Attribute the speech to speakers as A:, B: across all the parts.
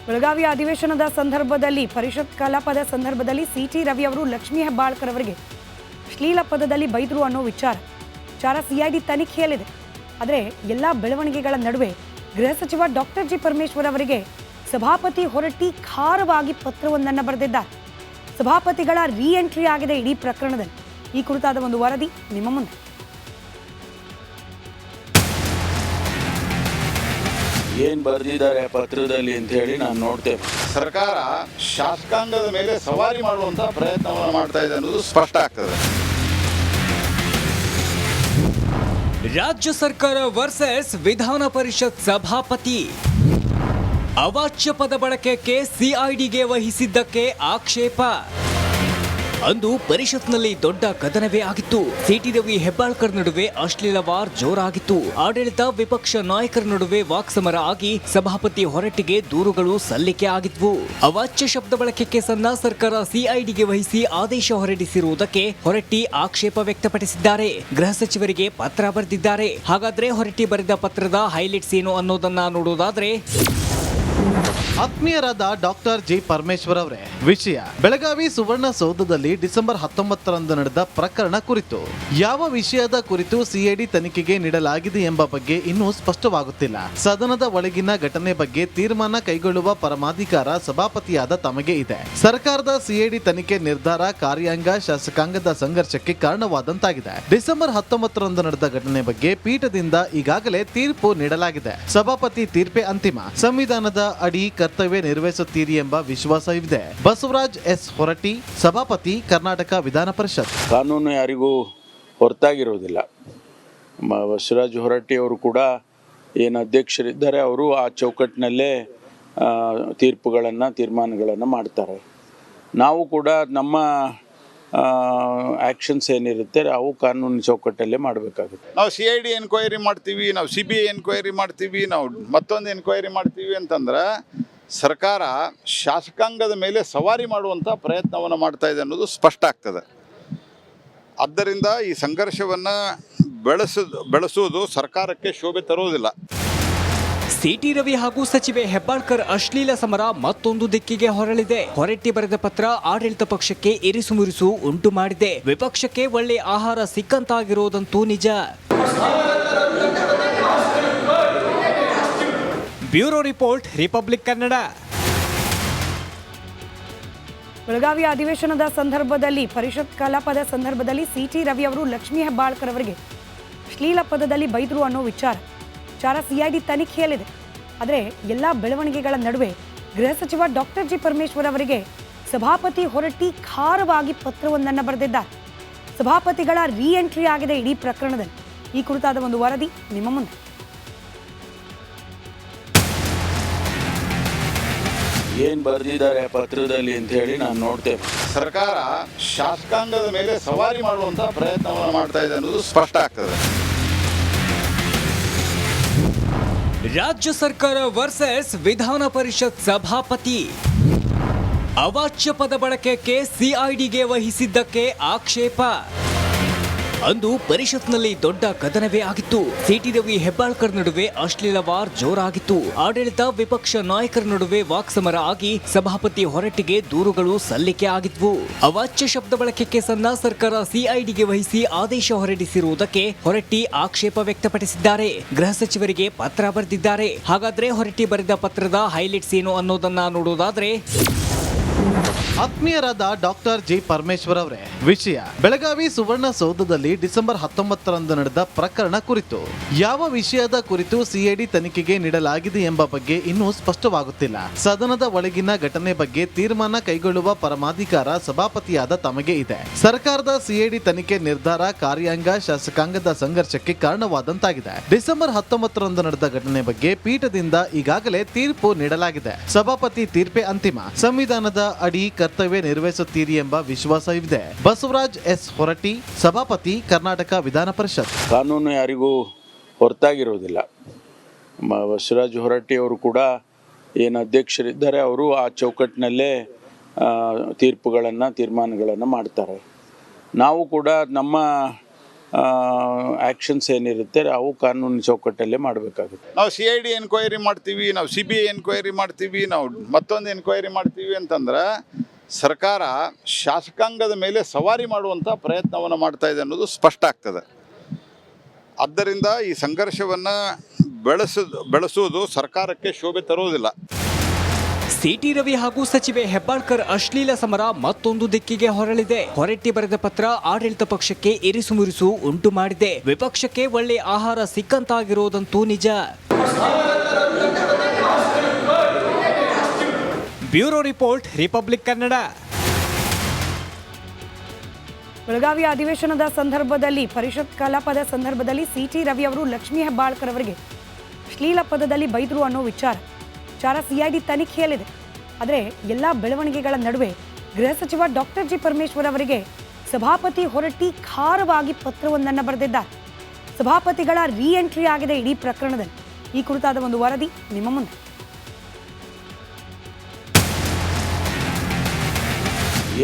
A: ಬೆಳಗಾವಿ ಅಧಿವೇಶನದ ಸಂದರ್ಭದಲ್ಲಿ ಪರಿಷತ್ ಕಲಾಪದ ಸಂದರ್ಭದಲ್ಲಿ ಸಿಟಿ ರವಿ ಅವರು ಲಕ್ಷ್ಮೀ ಹೆಬ್ಬಾಳ್ಕರ್ ಅವರಿಗೆ ಅಶ್ಲೀಲ ಪದದಲ್ಲಿ ಬೈದರು ಅನ್ನೋ ವಿಚಾರ ಸಿಐಡಿ ತನಿಖೆಯಲ್ಲಿದೆ. ಆದರೆ ಎಲ್ಲ ಬೆಳವಣಿಗೆಗಳ ನಡುವೆ ಗೃಹ ಸಚಿವ ಡಾಕ್ಟರ್ ಜಿ ಪರಮೇಶ್ವರ್ ಅವರಿಗೆ ಸಭಾಪತಿ ಹೊರಟ್ಟಿ ಖಾರವಾಗಿ ಪತ್ರವೊಂದನ್ನು ಬರೆದಿದ್ದಾರೆ. ಸಭಾಪತಿಗಳ ರೀ ಎಂಟ್ರಿ ಆಗಿದೆ ಇಡೀ ಪ್ರಕರಣದಲ್ಲಿ. ಈ ಕುರಿತಾದ ಒಂದು ವರದಿ ನಿಮ್ಮ ಮುಂದೆ.
B: ಏನ್ ಬರೆದಿದ್ದಾರೆ ಪತ್ರದಲ್ಲಿ ಅಂತ ಹೇಳಿ ನಾನು ನೋಡ್ತೇನೆ.
C: ಸರ್ಕಾರ ಶಾಸಕಾಂಗದ ಮೇಲೆ ಸವಾರಿ ಮಾಡುವಂತ ಪ್ರಯತ್ನವನ್ನು ಮಾಡ್ತಾ ಇದೆ ಅನ್ನೋದು ಸ್ಪಷ್ಟ ಆಗ್ತದೆ.
D: ರಾಜ್ಯ ಸರ್ಕಾರ ವರ್ಸಸ್ ವಿಧಾನ ಪರಿಷತ್ ಸಭಾಪತಿ. ಅವಾಚ್ಯ ಪದ ಬಳಕೆಗೆ ಸಿಐಡಿಗೆ ವಹಿಸಿದ್ದಕ್ಕೆ ಆಕ್ಷೇಪ. ಅಂದು ಪರಿಷತ್ನಲ್ಲಿ ದೊಡ್ಡ ಕದನವೇ ಆಗಿತ್ತು. ಸಿಟಿ ರವಿ ಹೆಬ್ಬಾಳ್ಕರ್ ನಡುವೆ ಅಶ್ಲೀಲ ವಾರ್ ಜೋರಾಗಿತ್ತು. ಆಡಳಿತ ವಿಪಕ್ಷ ನಾಯಕರ ನಡುವೆ ವಾಕ್ಸಮರ ಆಗಿ ಸಭಾಪತಿ ಹೊರಟ್ಟಿಗೆ ದೂರುಗಳು ಸಲ್ಲಿಕೆ ಆಗಿದ್ವು. ಅವಾಚ್ಯ ಶಬ್ದ ಬಳಕೆಗೆ ಸನ್ನ ಸರ್ಕಾರ ಸಿಐಡಿಗೆ ವಹಿಸಿ ಆದೇಶ ಹೊರಡಿಸಿರುವುದಕ್ಕೆ ಹೊರಟ್ಟಿ ಆಕ್ಷೇಪ ವ್ಯಕ್ತಪಡಿಸಿದ್ದಾರೆ. ಗೃಹ ಸಚಿವರಿಗೆ ಪತ್ರ ಬರೆದಿದ್ದಾರೆ. ಹಾಗಾದ್ರೆ ಹೊರಟ್ಟಿ ಬರೆದ ಪತ್ರದ ಹೈಲೈಟ್ಸ್ ಏನು ಅನ್ನೋದನ್ನ ನೋಡೋದಾದ್ರೆ,
E: ಆತ್ಮೀಯರಾದ ಡಾಕ್ಟರ್ ಜಿ ಪರಮೇಶ್ವರ್ ಅವರೇ, ವಿಷಯ ಬೆಳಗಾವಿ ಸುವರ್ಣಸೌಧದಲ್ಲಿ ಡಿಸೆಂಬರ್ 19ರಂದು ನಡೆದ ಪ್ರಕರಣ ಕುರಿತು ಯಾವ ವಿಷಯದ ಕುರಿತು ಸಿಐಡಿ ತನಿಖೆಗೆ ನೀಡಲಾಗಿದೆ ಎಂಬ ಬಗ್ಗೆ ಇನ್ನೂ ಸ್ಪಷ್ಟವಾಗುತ್ತಿಲ್ಲ. ಸದನದ ಒಳಗಿನ ಘಟನೆ ಬಗ್ಗೆ ತೀರ್ಮಾನ ಕೈಗೊಳ್ಳುವ ಪರಮಾಧಿಕಾರ ಸಭಾಪತಿಯಾದ ತಮಗೆ ಇದೆ. ಸರ್ಕಾರದ ಸಿಐಡಿ ತನಿಖೆ ನಿರ್ಧಾರ ಕಾರ್ಯಾಂಗ ಶಾಸಕಾಂಗದ ಸಂಘರ್ಷಕ್ಕೆ ಕಾರಣವಾದಂತಾಗಿದೆ. ಡಿಸೆಂಬರ್ 19ರಂದು ನಡೆದ ಘಟನೆ ಬಗ್ಗೆ ಪೀಠದಿಂದ ಈಗಾಗಲೇ ತೀರ್ಪು ನೀಡಲಾಗಿದೆ. ಸಭಾಪತಿ ತೀರ್ಪೇ ಅಂತಿಮ. ಸಂವಿಧಾನದ ಅಡಿ ಕರ್ತವ್ಯ ನಿರ್ವಹಿಸುತ್ತೀರಿ ಎಂಬ ವಿಶ್ವಾಸವಿದೆ. ಬಸವರಾಜ್ ಎಸ್ ಹೊರಟ್ಟಿ, ಸಭಾಪತಿ, ಕರ್ನಾಟಕ ವಿಧಾನ ಪರಿಷತ್.
B: ಕಾನೂನು ಯಾರಿಗೂ ಹೊರತಾಗಿರೋದಿಲ್ಲ. ಬಸವರಾಜ್ ಹೊರಟ್ಟಿ ಅವರು ಕೂಡ ಏನು ಅಧ್ಯಕ್ಷರಿದ್ದಾರೆ, ಅವರು ಆ ಚೌಕಟ್ಟಿನಲ್ಲೇ ತೀರ್ಮಾನಗಳನ್ನು ಮಾಡ್ತಾರೆ. ನಾವು ಕೂಡ ನಮ್ಮ ಆ್ಯಕ್ಷನ್ಸ್ ಏನಿರುತ್ತೆ ಅವು ಕಾನೂನು ಚೌಕಟ್ಟಲ್ಲೇ ಮಾಡಬೇಕಾಗುತ್ತೆ.
C: ನಾವು CID ಎನ್ಕ್ವೈರಿ ಮಾಡ್ತೀವಿ, ನಾವು CBI ಎನ್ಕ್ವೈರಿ ಮಾಡ್ತೀವಿ, ನಾವು ಮತ್ತೊಂದು ಎನ್ಕ್ವೈರಿ ಮಾಡ್ತೀವಿ ಅಂತಂದ್ರೆ ಸರ್ಕಾರ ಶಾಸಕಾಂಗದ ಮೇಲೆ ಸವಾರಿ ಮಾಡುವಂಥ ಪ್ರಯತ್ನವನ್ನು ಮಾಡ್ತಾ ಇದೆ ಅನ್ನೋದು ಸ್ಪಷ್ಟ ಆಗ್ತದೆ. ಆದ್ದರಿಂದ ಈ ಸಂಘರ್ಷವನ್ನು ಬೆಳೆಸುವುದು ಸರ್ಕಾರಕ್ಕೆ ಶೋಭೆ ತರುವುದಿಲ್ಲ.
D: ಸಿಟಿ ರವಿ ಹಾಗೂ ಸಚಿವೆ ಹೆಬ್ಬಾಳ್ಕರ್ ಅಶ್ಲೀಲ ಸಮರ ಮತ್ತೊಂದು ದಿಕ್ಕಿಗೆ ಹೊರಳಿದೆ. ಹೊರಟ್ಟಿ ಬರೆದ ಪತ್ರ ಆಡಳಿತ ಪಕ್ಷಕ್ಕೆ ಇರಿಸುಮುರಿಸು ಉಂಟು ಮಾಡಿದೆ. ವಿಪಕ್ಷಕ್ಕೆ ಒಳ್ಳೆ ಆಹಾರ ಸಿಕ್ಕಂತಾಗಿರೋದಂತೂ ನಿಜ. Bureau report, republic Kannada.
A: Belagavi ಅಧಿವೇಶನದ ಸಂದರ್ಭದಲ್ಲಿ ಪರಿಷತ್ ಕಲಾಪದ ಸಂದರ್ಭದಲ್ಲಿ ಸಿಟಿ ರವಿ ಅವರು ಲಕ್ಷ್ಮೀ ಹೆಬ್ಬಾಳ್ಕರ್ ಅವರಿಗೆ ಅಶ್ಲೀಲ ಪದದಲ್ಲಿ ಬೈದರು ಅನ್ನೋ ವಿಚಾರ ಸಿಐಡಿ ತನಿಖೆಯಲ್ಲಿದೆ. ಆದರೆ ಎಲ್ಲ ಬೆಳವಣಿಗೆಗಳ ನಡುವೆ ಗೃಹ ಸಚಿವ ಡಾಕ್ಟರ್ ಜಿ ಪರಮೇಶ್ವರ್ ಅವರಿಗೆ ಸಭಾಪತಿ ಹೊರಟ್ಟಿ ಖಾರವಾಗಿ ಪತ್ರವೊಂದನ್ನು ಬರೆದಿದ್ದಾರೆ. ಸಭಾಪತಿಗಳ ರೀ ಎಂಟ್ರಿ ಆಗಿದೆ ಇಡೀ ಪ್ರಕರಣದಲ್ಲಿ. ಈ ಕುರಿತಾದ ಒಂದು ವರದಿ ನಿಮ್ಮ ಮುಂದೆ.
B: ಏನ್ ಬರೆದಿದ್ದಾರೆ ಪತ್ರದಲ್ಲಿ ಅಂತ ಹೇಳಿ ನಾನು ನೋಡ್ತೇನೆ.
C: ಸರ್ಕಾರ ಶಾಸಕಾಂಗದ ಮೇಲೆ ಸವಾರಿ ಮಾಡುವಂಥ ಪ್ರಯತ್ನವನ್ನು ಮಾಡ್ತಾ ಇದೆ ಅನ್ನೋದು ಸ್ಪಷ್ಟ ಆಗ್ತದೆ.
D: ರಾಜ್ಯ ಸರ್ಕಾರ ವರ್ಸಸ್ ವಿಧಾನ ಪರಿಷತ್ ಸಭಾಪತಿ. ಅವಾಚ್ಯ ಪದ ಬಳಕೆಗೆ ಸಿಐಡಿಗೆ ವಹಿಸಿದ್ದಕ್ಕೆ ಆಕ್ಷೇಪ. ಅಂದು ಪರಿಷತ್ನಲ್ಲಿ ದೊಡ್ಡ ಕದನವೇ ಆಗಿತ್ತು. ಸಿಟಿ ರವಿ ಹೆಬ್ಬಾಳ್ಕರ್ ನಡುವೆ ಅಶ್ಲೀಲ ವಾರ್ ಜೋರಾಗಿತ್ತು. ಆಡಳಿತ ವಿಪಕ್ಷ ನಾಯಕರ ನಡುವೆ ವಾಕ್ಸಮರ ಆಗಿ ಸಭಾಪತಿ ಹೊರಟ್ಟಿಗೆ ದೂರುಗಳು ಸಲ್ಲಿಕೆ ಆಗಿದ್ವು. ಅವಾಚ್ಯ ಶಬ್ದ ಬಳಕೆಗೆ ಸನ್ನ ಸರ್ಕಾರ ಸಿಐಡಿಗೆ ವಹಿಸಿ ಆದೇಶ ಹೊರಡಿಸಿರುವುದಕ್ಕೆ ಹೊರಟ್ಟಿ ಆಕ್ಷೇಪ ವ್ಯಕ್ತಪಡಿಸಿದ್ದಾರೆ. ಗೃಹ ಸಚಿವರಿಗೆ ಪತ್ರ ಬರೆದಿದ್ದಾರೆ. ಹಾಗಾದ್ರೆ ಹೊರಟ್ಟಿ ಬರೆದ ಪತ್ರದ ಹೈಲೈಟ್ಸ್ ಏನು ಅನ್ನೋದನ್ನ ನೋಡೋದಾದ್ರೆ,
E: ಆತ್ಮೀಯರಾದ ಡಾಕ್ಟರ್ ಜಿ ಪರಮೇಶ್ವರ್ ಅವರೇ, ವಿಷಯ ಬೆಳಗಾವಿ ಸುವರ್ಣಸೌಧದಲ್ಲಿ ಡಿಸೆಂಬರ್ 19ರಂದು ನಡೆದ ಪ್ರಕರಣ ಕುರಿತು ಯಾವ ವಿಷಯದ ಕುರಿತು ಸಿಐಡಿ ತನಿಖೆಗೆ ನೀಡಲಾಗಿದೆ ಎಂಬ ಬಗ್ಗೆ ಇನ್ನೂ ಸ್ಪಷ್ಟವಾಗುತ್ತಿಲ್ಲ. ಸದನದ ಒಳಗಿನ ಘಟನೆ ಬಗ್ಗೆ ತೀರ್ಮಾನ ಕೈಗೊಳ್ಳುವ ಪರಮಾಧಿಕಾರ ಸಭಾಪತಿಯಾದ ತಮಗೆ ಇದೆ. ಸರ್ಕಾರದ ಸಿಐಡಿ ತನಿಖೆ ನಿರ್ಧಾರ ಕಾರ್ಯಾಂಗ ಶಾಸಕಾಂಗದ ಸಂಘರ್ಷಕ್ಕೆ ಕಾರಣವಾದಂತಾಗಿದೆ. ಡಿಸೆಂಬರ್ 19ರಂದು ನಡೆದ ಘಟನೆ ಬಗ್ಗೆ ಪೀಠದಿಂದ ಈಗಾಗಲೇ ತೀರ್ಪು ನೀಡಲಾಗಿದೆ. ಸಭಾಪತಿ ತೀರ್ಪೇ ಅಂತಿಮ. ಸಂವಿಧಾನದ ಅಡಿ ಕರ್ತವ್ಯ ನಿರ್ವಹಿಸುತ್ತೀರಿ ಎಂಬ ವಿಶ್ವಾಸವಿದೆ. ಬಸವರಾಜ್ ಎಸ್ ಹೊರಟ್ಟಿ, ಸಭಾಪತಿ, ಕರ್ನಾಟಕ ವಿಧಾನ ಪರಿಷತ್.
B: ಕಾನೂನು ಯಾರಿಗೂ ಹೊರತಾಗಿರೋದಿಲ್ಲ. ಬಸವರಾಜ್ ಹೊರಟ್ಟಿ ಅವರು ಕೂಡ ಏನು ಅಧ್ಯಕ್ಷರಿದ್ದಾರೆ, ಅವರು ಆ ಚೌಕಟ್ಟಿನಲ್ಲೇ ತೀರ್ಮಾನಗಳನ್ನು ಮಾಡ್ತಾರೆ. ನಾವು ಕೂಡ ನಮ್ಮ ಆ್ಯಕ್ಷನ್ಸ್ ಏನಿರುತ್ತೆ ಅವು ಕಾನೂನು ಚೌಕಟ್ಟಲ್ಲೇ ಮಾಡಬೇಕಾಗುತ್ತೆ.
C: ನಾವು CID ಎನ್ಕ್ವೈರಿ ಮಾಡ್ತೀವಿ, ನಾವು CBI ಎನ್ಕ್ವೈರಿ ಮಾಡ್ತೀವಿ, ನಾವು ಮತ್ತೊಂದು ಎನ್ಕ್ವೈರಿ ಮಾಡ್ತೀವಿ ಅಂತಂದ್ರೆ ಸರ್ಕಾರ ಶಾಸಕಾಂಗದ ಮೇಲೆ ಸವಾರಿ ಮಾಡುವಂಥ ಪ್ರಯತ್ನವನ್ನು ಮಾಡ್ತಾ ಇದೆ ಅನ್ನೋದು ಸ್ಪಷ್ಟ ಆಗ್ತದೆ. ಆದ್ದರಿಂದ ಈ ಸಂಘರ್ಷವನ್ನು ಬೆಳೆಸುವುದು ಸರ್ಕಾರಕ್ಕೆ ಶೋಭೆ ತರುವುದಿಲ್ಲ.
D: ಸಿಟಿ ರವಿ ಹಾಗೂ ಸಚಿವೆ ಹೆಬ್ಬಾಳ್ಕರ್ ಅಶ್ಲೀಲ ಸಮರ ಮತ್ತೊಂದು ದಿಕ್ಕಿಗೆ ಹೊರಳಿದೆ. ಹೊರಟ್ಟಿ ಬರೆದ ಪತ್ರ ಆಡಳಿತ ಪಕ್ಷಕ್ಕೆ ಇರಿಸುಮುರಿಸು ಉಂಟು ಮಾಡಿದೆ. ವಿಪಕ್ಷಕ್ಕೆ ಒಳ್ಳೆ ಆಹಾರ ಸಿಕ್ಕಂತಾಗಿರೋದಂತೂ ನಿಜ. Bureau report, republic Kannada.
A: Belagavi ಅಧಿವೇಶನದ ಸಂದರ್ಭದಲ್ಲಿ ಪರಿಷತ್ ಕಲಾಪದ ಸಂದರ್ಭದಲ್ಲಿ CT ರವಿ ಅವರು ಲಕ್ಷ್ಮೀ ಹೆಬ್ಬಾಳ್ಕರ್ ಅವರಿಗೆ ಶ್ಲೀಲ ಪದದಲ್ಲಿ ಬೈದರು ಅನ್ನೋ ವಿಚಾರ CID ತನಿಖೆಯಲ್ಲಿದೆ. ಆದರೆ ಎಲ್ಲ ಬೆಳವಣಿಗೆಗಳ ನಡುವೆ ಗೃಹ ಸಚಿವ ಡಾಕ್ಟರ್ ಜಿ ಪರಮೇಶ್ವರ್ ಅವರಿಗೆ ಸಭಾಪತಿ ಹೊರಟ್ಟಿ ಖಾರವಾಗಿ ಪತ್ರವೊಂದನ್ನು ಬರೆದಿದ್ದಾರೆ. ಸಭಾಪತಿಗಳ ಎಂಟ್ರಿ ಆಗಿದೆ ಇಡೀ ಪ್ರಕರಣದಲ್ಲಿ. ಈ ಕುರಿತಾದ ಒಂದು ವರದಿ ನಿಮ್ಮ ಮುಂದೆ.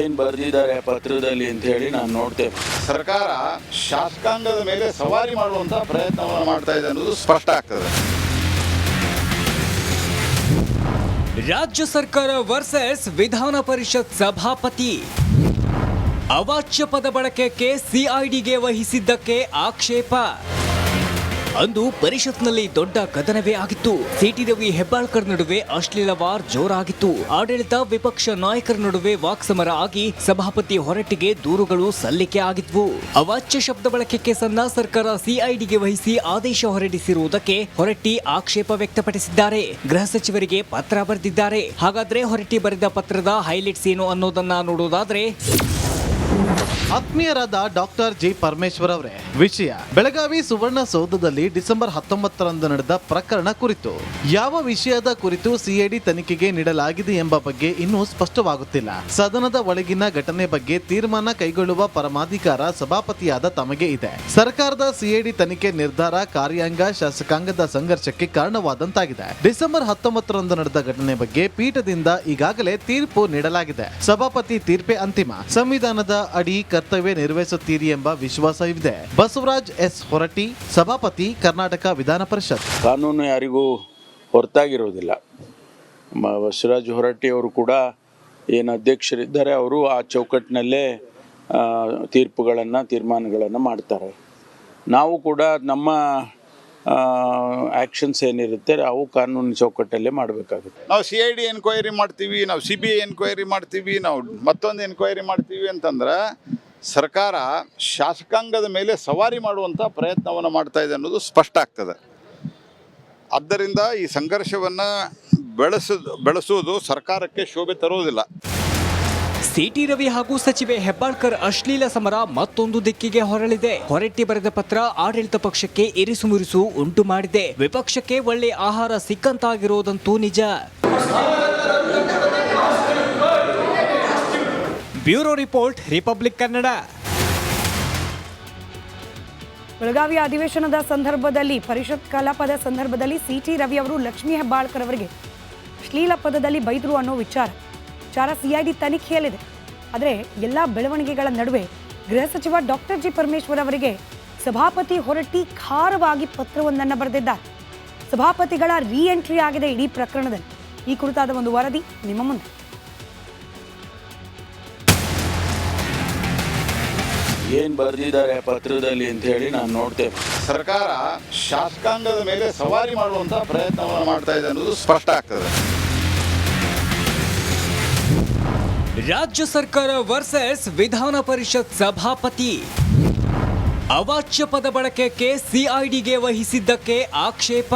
B: ಏನು ಬರೆದಿದ್ದಾರೆ ಪತ್ರದಲ್ಲಿ ಅಂತ ಹೇಳಿ ನಾನು ನೋಡ್ತೇನೆ.
C: ಸರ್ಕಾರ ಶಾಸಕಾಂಗದ ಮೇಲೆ ಸವಾರಿ ಮಾಡುವಂಥ ಪ್ರಯತ್ನವನ್ನು ಮಾಡ್ತಾ ಇದೆ ಅನ್ನೋದು ಸ್ಪಷ್ಟ ಆಗ್ತದೆ.
D: ರಾಜ್ಯ ಸರ್ಕಾರ ವರ್ಸಸ್ ವಿಧಾನ ಪರಿಷತ್ ಸಭಾಪತಿ. ಅವಾಚ್ಯ ಪದ ಬಳಕೆಗೆ CIDಗೆ ವಹಿಸಿದ್ದಕ್ಕೆ ಆಕ್ಷೇಪ. ಅಂದು ಪರಿಷತ್ನಲ್ಲಿ ದೊಡ್ಡ ಕದನವೇ ಆಗಿತ್ತು. CT ರವಿ ಹೆಬ್ಬಾಳ್ಕರ್ ನಡುವೆ ಅಶ್ಲೀಲ ವಾರ್ ಜೋರಾಗಿತ್ತು. ಆಡಳಿತ ವಿಪಕ್ಷ ನಾಯಕರ ನಡುವೆ ವಾಕ್ಸಮರ ಆಗಿ ಸಭಾಪತಿ ಹೊರಟ್ಟಿಗೆ ದೂರುಗಳು ಸಲ್ಲಿಕೆ ಆಗಿದ್ವು. ಅವಾಚ್ಯ ಶಬ್ದ ಬಳಕೆಗೆ ಸನ್ನ ಸರ್ಕಾರ CIDಗೆ ವಹಿಸಿ ಆದೇಶ ಹೊರಡಿಸಿರುವುದಕ್ಕೆ ಹೊರಟ್ಟಿ ಆಕ್ಷೇಪ ವ್ಯಕ್ತಪಡಿಸಿದ್ದಾರೆ. ಗೃಹ ಸಚಿವರಿಗೆ ಪತ್ರ ಬರೆದಿದ್ದಾರೆ. ಹಾಗಾದ್ರೆ ಹೊರಟ್ಟಿ ಬರೆದ ಪತ್ರದ ಹೈಲೈಟ್ಸ್ ಏನು ಅನ್ನೋದನ್ನ ನೋಡೋದಾದ್ರೆ,
E: ಆತ್ಮೀಯರಾದ ಡಾಕ್ಟರ್ ಜಿ ಪರಮೇಶ್ವರ್ ಅವರೇ, ವಿಷಯ ಬೆಳಗಾವಿ ಸುವರ್ಣಸೌಧದಲ್ಲಿ ಡಿಸೆಂಬರ್ 19ರಂದು ನಡೆದ ಪ್ರಕರಣ ಕುರಿತು ಯಾವ ವಿಷಯದ ಕುರಿತು CID ತನಿಖೆಗೆ ನೀಡಲಾಗಿದೆ ಎಂಬ ಬಗ್ಗೆ ಇನ್ನೂ ಸ್ಪಷ್ಟವಾಗುತ್ತಿಲ್ಲ. ಸದನದ ಒಳಗಿನ ಘಟನೆ ಬಗ್ಗೆ ತೀರ್ಮಾನ ಕೈಗೊಳ್ಳುವ ಪರಮಾಧಿಕಾರ ಸಭಾಪತಿಯಾದ ತಮಗೆ ಇದೆ. ಸರ್ಕಾರದ CID ತನಿಖೆ ನಿರ್ಧಾರ ಕಾರ್ಯಾಂಗ ಶಾಸಕಾಂಗದ ಸಂಘರ್ಷಕ್ಕೆ ಕಾರಣವಾದಂತಾಗಿದೆ. ಡಿಸೆಂಬರ್ 19ರಂದು ನಡೆದ ಘಟನೆ ಬಗ್ಗೆ ಪೀಠದಿಂದ ಈಗಾಗಲೇ ತೀರ್ಪು ನೀಡಲಾಗಿದೆ. ಸಭಾಪತಿ ತೀರ್ಪೇ ಅಂತಿಮ. ಸಂವಿಧಾನದ ಅಡಿ ಕರ್ತವ್ಯ ನಿರ್ವಹಿಸುತ್ತೀರಿ ಎಂಬ ವಿಶ್ವಾಸವಿದೆ. ಬಸವರಾಜ್ ಎಸ್ ಹೊರಟ್ಟಿ, ಸಭಾಪತಿ, ಕರ್ನಾಟಕ ವಿಧಾನ ಪರಿಷತ್.
B: ಕಾನೂನು ಯಾರಿಗೂ ಹೊರತಾಗಿರೋದಿಲ್ಲ. ಬಸವರಾಜ್ ಹೊರಟ್ಟಿ ಅವರು ಕೂಡ ಏನು ಅಧ್ಯಕ್ಷರಿದ್ದಾರೆ, ಅವರು ಆ ಚೌಕಟ್ಟಿನಲ್ಲೇ ತೀರ್ಮಾನಗಳನ್ನು ಮಾಡ್ತಾರೆ. ನಾವು ಕೂಡ ನಮ್ಮ ಆ್ಯಕ್ಷನ್ಸ್ ಏನಿರುತ್ತೆ ಅವು ಕಾನೂನು ಚೌಕಟ್ಟಲ್ಲೇ ಮಾಡಬೇಕಾಗುತ್ತೆ.
C: ನಾವು CID ಎನ್ಕ್ವೈರಿ ಮಾಡ್ತೀವಿ, ನಾವು CBI ಎನ್ಕ್ವೈರಿ ಮಾಡ್ತೀವಿ, ನಾವು ಮತ್ತೊಂದು ಎನ್ಕ್ವೈರಿ ಮಾಡ್ತೀವಿ ಅಂತಂದ್ರೆ ಸರ್ಕಾರ ಶಾಸಕಾಂಗದ ಮೇಲೆ ಸವಾರಿ ಮಾಡುವಂಥ ಪ್ರಯತ್ನವನ್ನು ಮಾಡ್ತಾ ಇದೆ ಅನ್ನೋದು ಸ್ಪಷ್ಟ ಆಗ್ತದೆ. ಆದ್ದರಿಂದ ಈ ಸಂಘರ್ಷವನ್ನು ಬೆಳೆಸುವುದು ಸರ್ಕಾರಕ್ಕೆ ಶೋಭೆ ತರುವುದಿಲ್ಲ.
D: CT ರವಿ ಹಾಗೂ ಸಚಿವೆ ಹೆಬ್ಬಾಳ್ಕರ್ ಅಶ್ಲೀಲ ಸಮರ ಮತ್ತೊಂದು ದಿಕ್ಕಿಗೆ ಹೊರಳಿದೆ. ಹೊರಟ್ಟಿ ಬರೆದ ಪತ್ರ ಆಡಳಿತ ಪಕ್ಷಕ್ಕೆ ಇರಿಸುಮುರಿಸು ಉಂಟು ಮಾಡಿದೆ. ವಿಪಕ್ಷಕ್ಕೆ ಒಳ್ಳೆ ಆಹಾರ ಸಿಕ್ಕಂತಾಗಿರೋದಂತೂ ನಿಜ. Bureau report, republic Kannada.
A: Belagavi ಅಧಿವೇಶನದ ಸಂದರ್ಭದಲ್ಲಿ ಪರಿಷತ್ ಕಲಾಪದ ಸಂದರ್ಭದಲ್ಲಿ CT ರವಿ ಅವರು ಲಕ್ಷ್ಮೀ ಹೆಬ್ಬಾಳ್ಕರ್ ಅವರಿಗೆ ಶ್ಲೀಲ ಪದದಲ್ಲಿ ಬೈದರು ಅನ್ನೋ ವಿಚಾರ CID ತನಿಖೆಯಲ್ಲಿದೆ. ಆದರೆ ಎಲ್ಲ ಬೆಳವಣಿಗೆಗಳ ನಡುವೆ ಗೃಹ ಸಚಿವ ಡಾಕ್ಟರ್ ಜಿ ಪರಮೇಶ್ವರ್ ಅವರಿಗೆ ಸಭಾಪತಿ ಹೊರಟ್ಟಿ ಖಾರವಾಗಿ ಪತ್ರವೊಂದನ್ನು ಬರೆದಿದ್ದಾರೆ. ಸಭಾಪತಿಗಳ ಎಂಟ್ರಿ ಆಗಿದೆ ಇಡೀ ಪ್ರಕರಣದಲ್ಲಿ. ಈ ಕುರಿತಾದ ಒಂದು ವರದಿ ನಿಮ್ಮ ಮುಂದೆ.
B: ಏನು ಬರೆದಿದ್ದಾರೆ ಪತ್ರದಲ್ಲಿ ಅಂತ ಹೇಳಿ ನಾನು ನೋಡ್ತೇನೆ.
C: ಸರ್ಕಾರ ಶಾಸಕಾಂಗದ ಮೇಲೆ ಸವಾರಿ ಮಾಡುವಂಥ ಪ್ರಯತ್ನವನ್ನು ಮಾಡ್ತಾ ಇದೆ ಅನ್ನೋದು ಸ್ಪಷ್ಟ ಆಗ್ತದೆ.
D: ರಾಜ್ಯ ಸರ್ಕಾರ ವರ್ಸಸ್ ವಿಧಾನ ಪರಿಷತ್ ಸಭಾಪತಿ. ಅವಾಚ್ಯ ಪದ ಬಳಕೆಗೆ CIDಗೆ ವಹಿಸಿದ್ದಕ್ಕೆ ಆಕ್ಷೇಪ.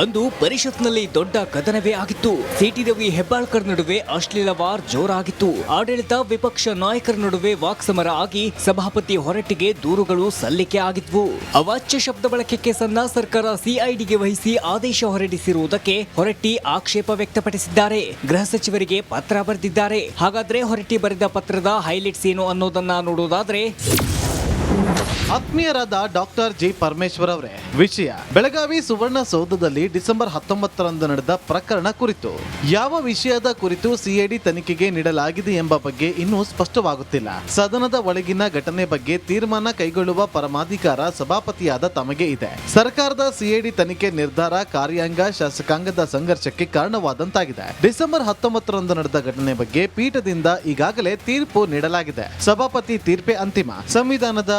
D: ಅಂದು ಪರಿಷತ್ನಲ್ಲಿ ದೊಡ್ಡ ಕದನವೇ ಆಗಿತ್ತು. CT ರವಿ ಹೆಬ್ಬಾಳ್ಕರ್ ನಡುವೆ ಅಶ್ಲೀಲ ವಾರ್ ಜೋರಾಗಿತ್ತು. ಆಡಳಿತ ವಿಪಕ್ಷ ನಾಯಕರ ನಡುವೆ ವಾಕ್ಸಮರ ಆಗಿ ಸಭಾಪತಿ ಹೊರಟ್ಟಿಗೆ ದೂರುಗಳು ಸಲ್ಲಿಕೆ ಆಗಿದ್ವು. ಅವಾಚ್ಯ ಶಬ್ದ ಬಳಕೆಗೆ ಸನ್ನ ಸರ್ಕಾರ CIDಗೆ ವಹಿಸಿ ಆದೇಶ ಹೊರಡಿಸಿರುವುದಕ್ಕೆ ಹೊರಟ್ಟಿ ಆಕ್ಷೇಪ ವ್ಯಕ್ತಪಡಿಸಿದ್ದಾರೆ. ಗೃಹ ಸಚಿವರಿಗೆ ಪತ್ರ ಬರೆದಿದ್ದಾರೆ. ಹಾಗಾದ್ರೆ ಹೊರಟ್ಟಿ ಬರೆದ ಪತ್ರದ ಹೈಲೈಟ್ಸ್ ಏನು ಅನ್ನೋದನ್ನ ನೋಡೋದಾದ್ರೆ,
E: ಆತ್ಮೀಯರಾದ ಡಾಕ್ಟರ್ ಜಿ ಪರಮೇಶ್ವರ್ ಅವರೇ, ವಿಷಯ ಬೆಳಗಾವಿ ಸುವರ್ಣಸೌಧದಲ್ಲಿ ಡಿಸೆಂಬರ್ 19ರಂದು ನಡೆದ ಪ್ರಕರಣ ಕುರಿತು ಯಾವ ವಿಷಯದ ಕುರಿತು ಸಿಐಡಿ ತನಿಖೆಗೆ ನೀಡಲಾಗಿದೆ ಎಂಬ ಬಗ್ಗೆ ಇನ್ನೂ ಸ್ಪಷ್ಟವಾಗುತ್ತಿಲ್ಲ. ಸದನದ ಒಳಗಿನ ಘಟನೆ ಬಗ್ಗೆ ತೀರ್ಮಾನ ಕೈಗೊಳ್ಳುವ ಪರಮಾಧಿಕಾರ ಸಭಾಪತಿಯಾದ ತಮಗೆ ಇದೆ. ಸರ್ಕಾರದ ಸಿಐಡಿ ತನಿಖೆ ನಿರ್ಧಾರ ಕಾರ್ಯಾಂಗ ಶಾಸಕಾಂಗದ ಸಂಘರ್ಷಕ್ಕೆ ಕಾರಣವಾದಂತಾಗಿದೆ. ಡಿಸೆಂಬರ್ 19ರಂದು ನಡೆದ ಘಟನೆ ಬಗ್ಗೆ ಪೀಠದಿಂದ ಈಗಾಗಲೇ ತೀರ್ಪು ನೀಡಲಾಗಿದೆ. ಸಭಾಪತಿ ತೀರ್ಪೇ ಅಂತಿಮ. ಸಂವಿಧಾನದ